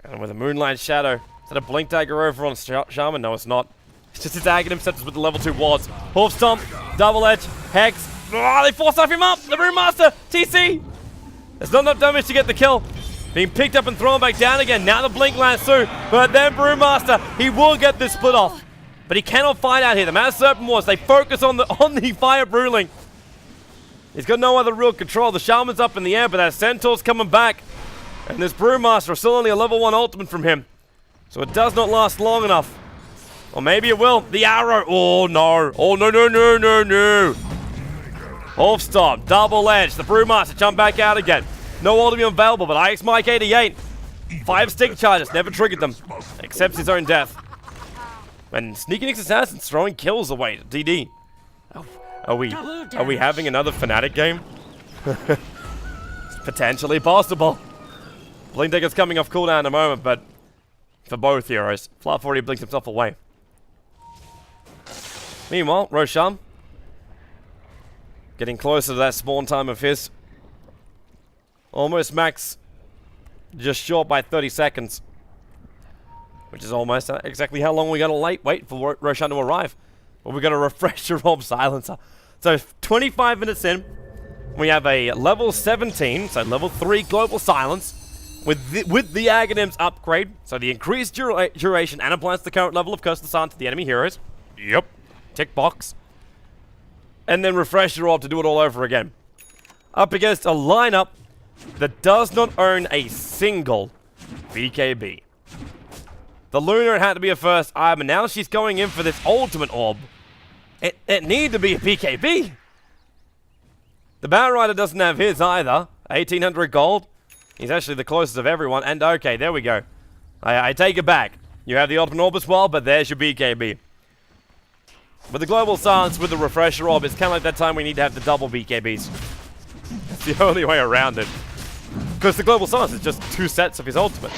And with a Moonlight Shadow, is that a Blink Dagger over on Shaman? No, it's not. It's just attacking him with the level 2 wards. Hoof Stomp, Double Edge, Hex. Oh, they force off him up! The Brewmaster! TC! There's not enough damage to get the kill. Being picked up and thrown back down again. Now the Blink Lasso. But then Brewmaster, he will get this split off. But he cannot fight out here. The Mass Serpent Wards, they focus on the Fire Bruling. He's got no other real control. The Shaman's up in the air, but that Centaur's coming back. And this Brewmaster is still only a level 1 ultimate from him. So it does not last long enough. Or maybe it will. The arrow. Oh, no. Oh, no, no, no, no, no. Off stop. Double edge. The Brewmaster jump back out again. No ultimate available, but Alex Mike 88. 5 stick charges. Never triggered them. Accepts his own death. And Sneaky Nyx Assassins throwing kills away to DD. Oh, are we having another Fnatic game? Potentially possible. Blink Dagger's coming off cooldown in a moment, but for both heroes, Fluff already blinks himself away. Meanwhile, Roshan getting closer to that spawn time of his. Almost max, just short by 30 seconds. Which is almost exactly how long we gotta wait for Roshan to arrive. But we gotta refresh the Rob Silencer. So 25 minutes in, we have a level 17, so level 3 Global Silence, with the Aghanim's upgrade, so the increased duration and applies the current level of Curse of the Sun to the enemy heroes. Yep, tick box. And then refresh your orb to do it all over again. Up against a lineup that does not own a single BKB. The Luna had to be a first item, and now she's going in for this ultimate orb. It needed to be a BKB. The Batrider doesn't have his either. 1800 gold. He's actually the closest of everyone. And okay, there we go. I take it back. You have the ultimate orb as well, but there's your BKB. With the Global Silence, with the Refresher Orb, it's kind of like that time we need to have the double BKBs. It's the only way around it. Because the Global Silence is just 2 sets of his ultimate.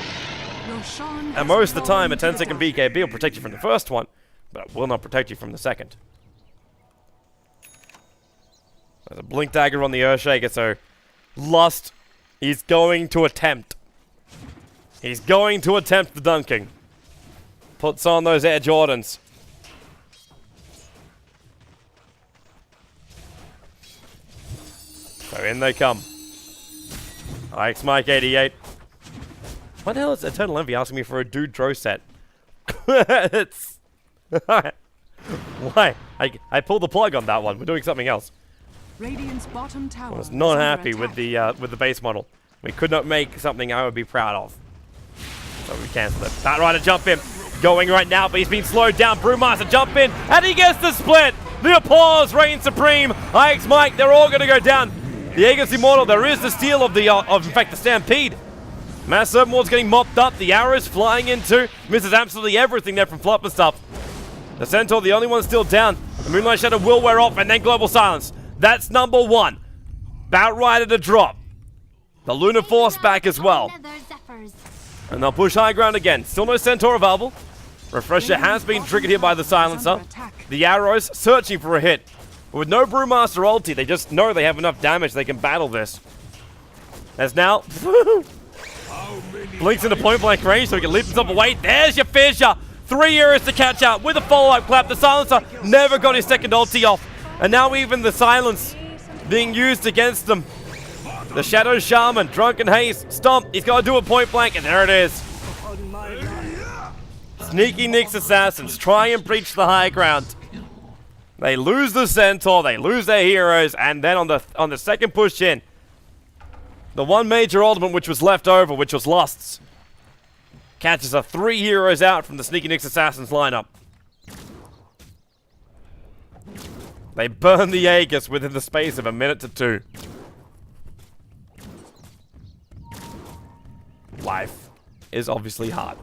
And most of the time, a 10-second BKB will protect you from the first one, but it will not protect you from the second. There's a Blink Dagger on the Earthshaker, so Lust, he's going to attempt. He's going to attempt the dunking. Puts on those Air Jordans. So in they come. Ike's Mike 88. What the hell is Eternal Envy asking me for a Dude Dro set? It's... Why? I pulled the plug on that one. We're doing something else. Radiant's bottom tower I was not happy with the base model. We could not make something I would be proud of. So we cancelled it. Batrider jump in. Going right now, but he's been slowed down. Brewmaster jump in, and he gets the split. The applause reigns supreme. Ike's Mike, they're all going to go down. The Aegis Immortal, there is the steal of the, in fact, the Stampede. Mass Serpent Ward's getting mopped up. The arrows flying into. Misses absolutely everything there from Flop and stuff. The Centaur, the only one still down. The Moonlight Shadow will wear off, and then Global Silence. That's number 1. Batrider to drop. The Lunar Force back as well. And they'll push high ground again. Still no Centaur available. Refresher has been triggered here by the Silencer. The arrows searching for a hit. But with no Brewmaster ulti, they just know they have enough damage they can battle this. As now... Blinks into point blank range so he can leap himself away. There's your fissure. 3 years to catch up with a follow-up clap. The Silencer never got his second ulti off. And now even the silence being used against them. The Shadow Shaman, Drunken Haste, Stomp. He's got to do a point blank, and there it is. Sneaky Nyx Assassins try and breach the high ground. They lose the Centaur, they lose their heroes, and then on the second push in, the one major ultimate which was left over, which was Lust's, catches 3 heroes out from the Sneaky Nyx Assassins lineup. They burn the Aegis within the space of a minute to 2. Life is obviously hard.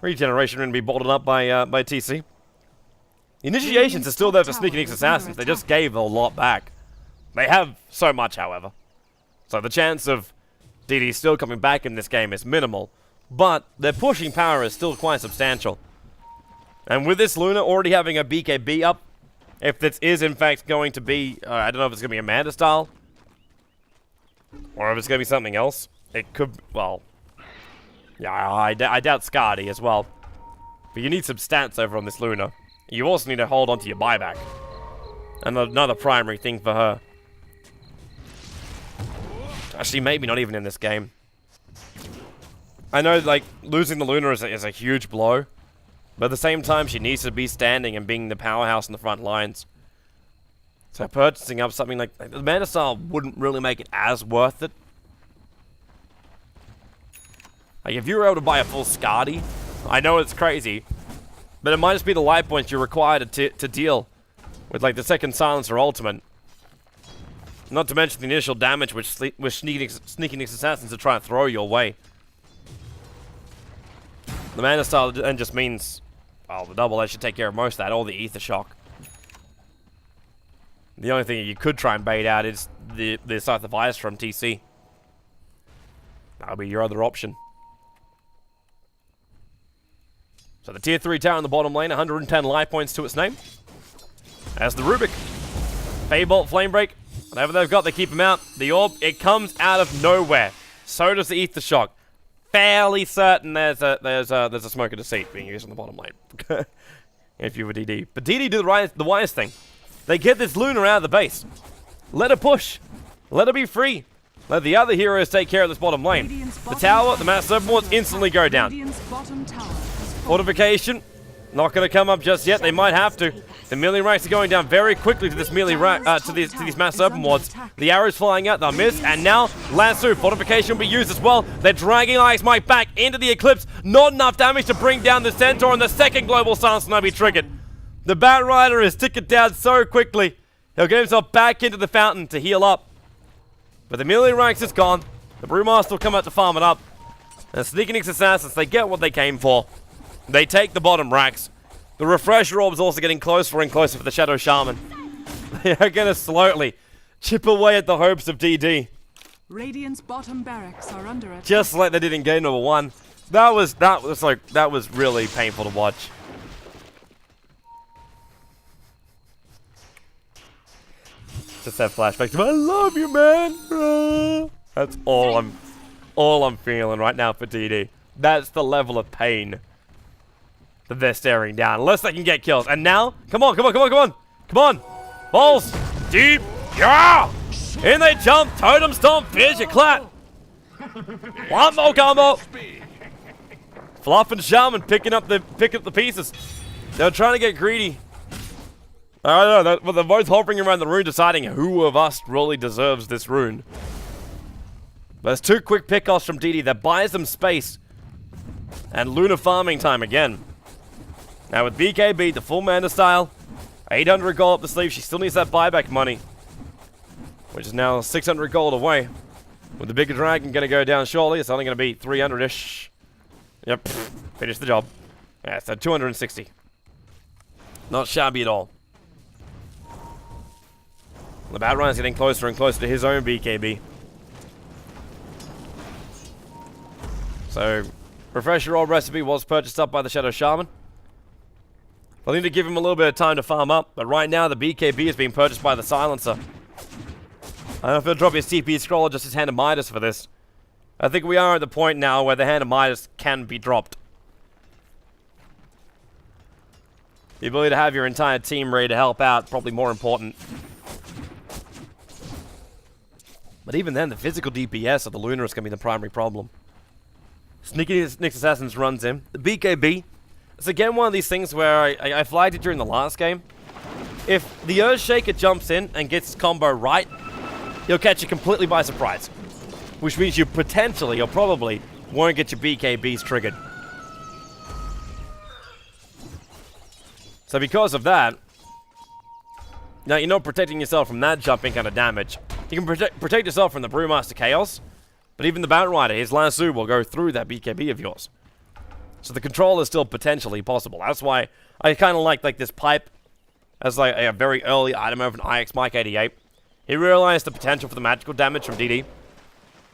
Regeneration going to be bolted up by TC. The initiations are still there for Sneaky Nyx Assassins. They just gave a lot back. They have so much, however. So the chance of DD still coming back in this game is minimal. But their pushing power is still quite substantial. And with this Luna already having a BKB up, if this is in fact going to be, I don't know if it's going to be Amanda style, or if it's going to be something else. It could, well, yeah, I doubt Scardy as well. But you need some stats over on this Luna. You also need to hold on to your buyback. And another primary thing for her. Actually, maybe not even in this game. I know, like, losing the Luna is a huge blow. But at the same time, she needs to be standing and being the powerhouse in the front lines. So purchasing up something like the Amanda style wouldn't really make it as worth it. Like, if you were able to buy a full Scardy, I know it's crazy, but it might just be the light points you require to deal with, like, the second Silencer ultimate. Not to mention the initial damage which Sneaky Nyx Assassins are trying to throw your way. The Mana style then just means, well, the double edge should take care of most of that, or the Ether Shock. The only thing you could try and bait out is the Scythe of Ice from TC. That'll be your other option. So the tier 3 tower in the bottom lane, 110 life points to its name. As the Rubik. Feybolt, Flame Break, whatever they've got, they keep them out. The Orb, it comes out of nowhere. So does the Ether Shock. Fairly certain there's a Smoke of Deceit being used on the bottom lane. If you were DD. But DD do the wise thing. They get this Luna out of the base. Let her push. Let her be free. Let the other heroes take care of this bottom lane. The tower, the Mass Serpent instantly go down. Fortification, not going to come up just yet. They might have to. The melee ranks are going down very quickly to this melee to these Mass Serpent wards. The arrows flying out, they'll miss, and now Lasso fortification will be used as well. They're dragging Ice Mike back into the Eclipse. Not enough damage to bring down the Centaur, and the second global silence will now be triggered. The Bat Rider is ticking down so quickly. He'll get himself back into the fountain to heal up. But the melee ranks is gone. The Brewmaster will come out to farm it up. And Sneaking Nix Assassins, they get what they came for. They take the bottom racks. The Refresher Orb is also getting closer and closer for the Shadow Shaman. They are going to slowly chip away at the hopes of DD. Radiant's bottom barracks are under attack. Just like they did in game number 1. That was really painful to watch. Just that flashback to I love you, man. That's all I'm feeling right now for DD. That's the level of pain that they're staring down. Unless they can get kills. And now, come on. Balls, deep, yeah. In they jump, totem stomp, fierce your clap. One more combo. Fluff and Shaman picking up the pieces. They're trying to get greedy. I don't know, but they're both hovering around the rune deciding who of us really deserves this rune. There's 2 quick pickoffs from DD that buys them space. And Luna farming time again. Now with BKB, the full mana style, 800 gold up the sleeve, she still needs that buyback money. Which is now 600 gold away. With the bigger dragon going to go down shortly, it's only going to be 300-ish. Yep, finish the job. Yeah, so 260. Not shabby at all. The Bat Rider's getting closer and closer to his own BKB. So, Refresher Orb recipe was purchased up by the Shadow Shaman. I'll need to give him a little bit of time to farm up, but right now the BKB is being purchased by the Silencer. I don't know if he'll drop his TP scroll or just his Hand of Midas for this. I think we are at the point now where the Hand of Midas can be dropped. The ability to have your entire team ready to help out, probably more important. But even then, the physical DPS of the Luna is going to be the primary problem. Sneaky Nix Assassins runs in. The BKB, it's again one of these things where I flagged it during the last game. If the Earthshaker jumps in and gets his combo right, he'll catch you completely by surprise. Which means you potentially, or probably, won't get your BKBs triggered. So because of that, now you're not protecting yourself from that jumping kind of damage. You can protect yourself from the Brewmaster Chaos, but even the Bat Rider, his lasso will go through that BKB of yours. So the control is still potentially possible. That's why I kind of like this pipe as like a very early item over an IX Mike 88. He realized the potential for the magical damage from DD.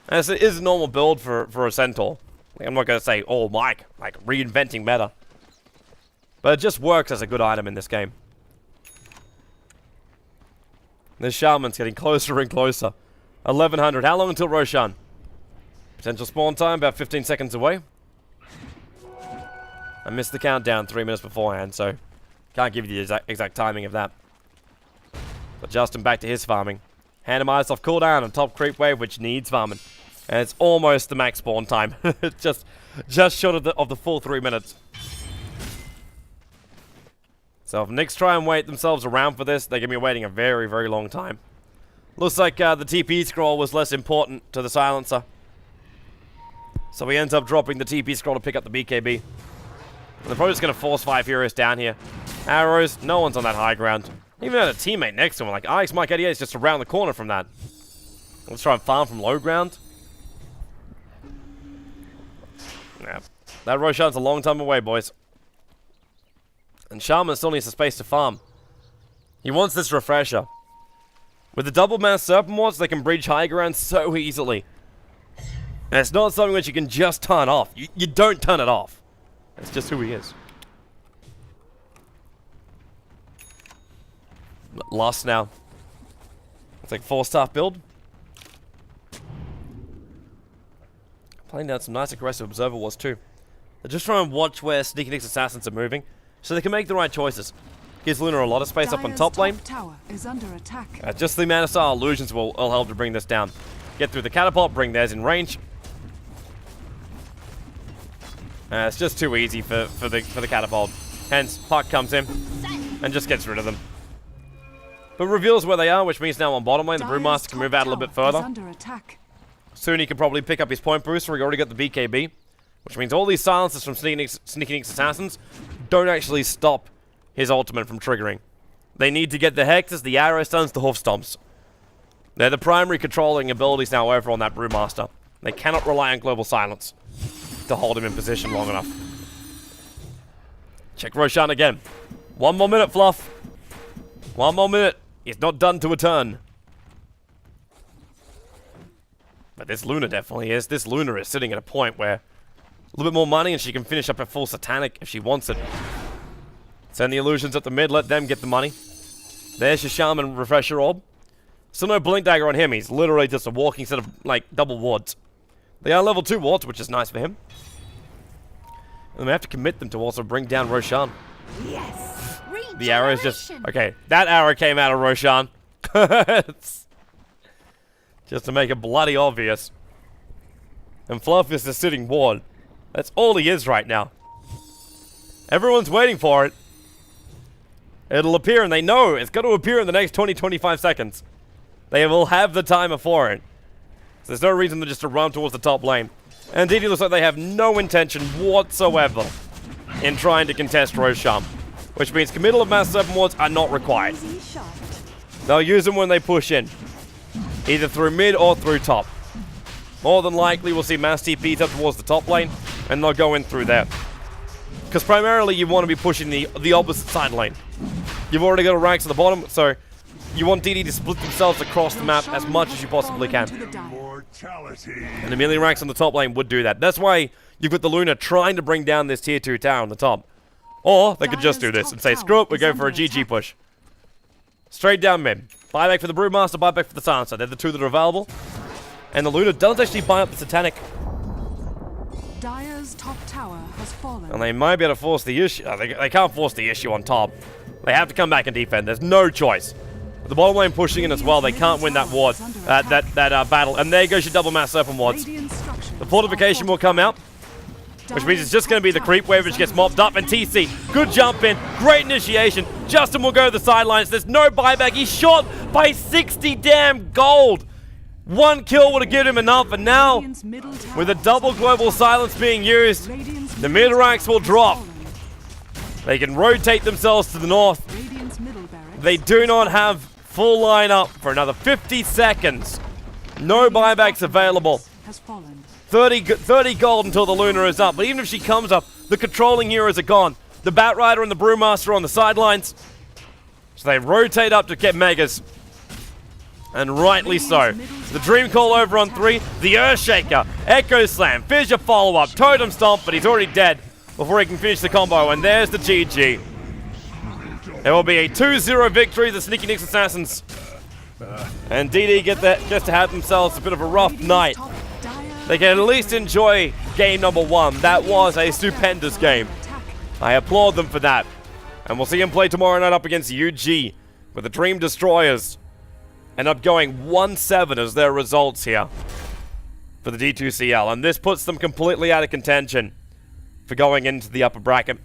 As it is a normal build for a Centaur. Like, I'm not going to say, oh, Mike, like reinventing meta. But it just works as a good item in this game. This Shaman's getting closer and closer. 1100. How long until Roshan? Potential spawn time, about 15 seconds away. I missed the countdown 3 minutes beforehand, so can't give you the exact timing of that. But Justin back to his farming. Hand him eyes off cooldown on top creep wave, which needs farming. And it's almost the max spawn time. just short of the full 3 minutes. So if Nyx try and wait themselves around for this, they're going to be waiting a very, very long time. Looks like the TP scroll was less important to the Silencer. So he ends up dropping the TP scroll to pick up the BKB. They're probably just going to force 5 heroes down here. Arrows, no one's on that high ground. Even had a teammate next to him, like IX Mike 88 is just around the corner from that. Let's try and farm from low ground. Yeah, that Roshan's a long time away, boys. And Shaman still needs the space to farm. He wants this refresher. With the double mass serpent wards, they can breach high ground so easily. And it's not something which you can just turn off. You don't turn it off. That's just who he is. Lost now. It's like 4-star build. Playing down some nice aggressive observer wars too. They're just trying to watch where Sneaky Nick's assassins are moving, so they can make the right choices. Gives Luna a lot of space up on top lane. Tower is under attack. Just the amount of style illusions will help to bring this down. Get through the catapult, bring theirs in range. It's just too easy for the catapult. Hence, Puck comes in and just gets rid of them. But reveals where they are, which means now on bottom lane, the Brewmaster can move out a little bit further. Soon he can probably pick up his point booster. He already got the BKB, which means all these silences from Sneaky Nick's assassins don't actually stop his ultimate from triggering. They need to get the hexes, the arrow stuns, the hoof stomps. They're the primary controlling abilities now over on that Brewmaster. They cannot rely on global silence to hold him in position long enough. Check Roshan again. 1 more minute, Fluff. 1 more minute. He's not done to a turn. But this Luna definitely is. This Luna is sitting at a point where a little bit more money and she can finish up her full Satanic if she wants it. Send the illusions at the mid, let them get the money. There's your Shaman Refresher Orb. Still no Blink Dagger on him. He's literally just a walking set of, like, double wards. They are level 2 wards, which is nice for him. And we have to commit them to also bring down Roshan. Yes. The arrow is just... Okay, that arrow came out of Roshan. Just to make it bloody obvious. And Fluff is the sitting ward. That's all he is right now. Everyone's waiting for it. It'll appear, and they know it's going to appear in the next 20-25 seconds. They will have the timer for it. So there's no reason just to run towards the top lane. And indeed, it looks like they have no intention whatsoever in trying to contest Roshan. Which means committal of mass serpent wards are not required. They'll use them when they push in. Either through mid or through top. More than likely, we'll see mass TPs up towards the top lane, and they'll go in through there. Because primarily, you want to be pushing the opposite side lane. You've already got a ranks at the bottom, so you want DD to split themselves across the map as much as you possibly can. And the melee ranks on the top lane would do that. That's why you've got the Luna trying to bring down this tier 2 tower on the top. Or they could just do this and say, screw it, we go for a GG push. Straight down mid. Buyback for the Brewmaster, buyback for the Silencer. They're the two that are available. And the Luna does actually buy up the Satanic. Dire's top tower has fallen. And they might be able to force the issue. They can't force the issue on top. They have to come back and defend. There's no choice. With the bottom lane pushing in as well, they can't win that ward, that battle. And there goes your double mass serpent wards. The fortification will come out, which means it's just going to be the creep wave which gets mopped up. And TC, good jump in, great initiation. Justin will go to the sidelines. There's no buyback. He's short by 60 damn gold. One kill would have given him enough, and now, with a double global silence being used, the mid ranks will drop. They can rotate themselves to the north. They do not have full line up for another 50 seconds. No buybacks available. 30 gold until the Luna is up, but even if she comes up, the controlling heroes are gone. The Batrider and the Brewmaster are on the sidelines, so they rotate up to get Megas. And rightly so. The Dream Call over on 3, the Earthshaker, Echo Slam, Fissure follow-up, Totem Stomp, but he's already dead before he can finish the combo, and there's the GG. It will be a 2-0 victory, the Sneaky Nick's Assassins. And DD gets to have themselves a bit of a rough night. They can at least enjoy game number 1. That was a stupendous game. I applaud them for that. And we'll see him play tomorrow night up against UG with the Dream Destroyers. End up going 1-7 as their results here for the D2CL. And this puts them completely out of contention for going into the upper bracket.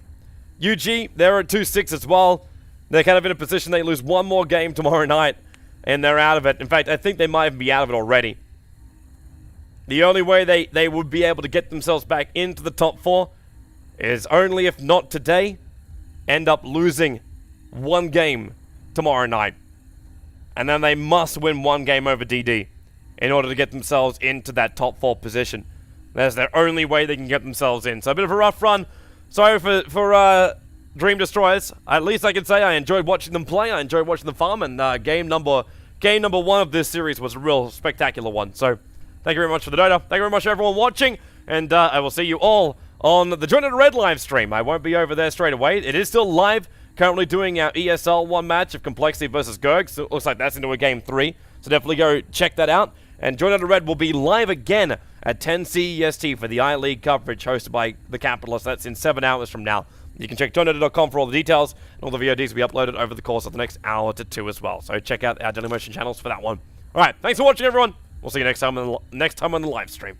UG, they're at 2-6 as well. They're kind of in a position they lose one more game tomorrow night, and they're out of it. In fact, I think they might even be out of it already. The only way they would be able to get themselves back into the top 4 is only if not today, end up losing one game tomorrow night. And then they must win one game over DD in order to get themselves into that top 4 position. That's their only way they can get themselves in. So a bit of a rough run. Sorry for Dream Destroyers. At least I can say I enjoyed watching them play. I enjoyed watching them farm. And game number game number 1 of this series was a real spectacular one. So, thank you very much for the Dota. Thank you very much, everyone watching. And I will see you all on the Join at Red live stream. I won't be over there straight away. It is still live. Currently doing our ESL 1 match of Complexity versus Gerg. So it looks like that's into a game 3. So definitely go check that out. And Join at Red will be live again at 10 CEST for the I-League coverage hosted by the Capitalists. That's in 7 hours from now. You can check joindota.com for all the details, and all the VODs will be uploaded over the course of the next hour to 2 as well. So check out our Dailymotion channels for that one. Alright, thanks for watching, everyone. We'll see you next time on the live stream.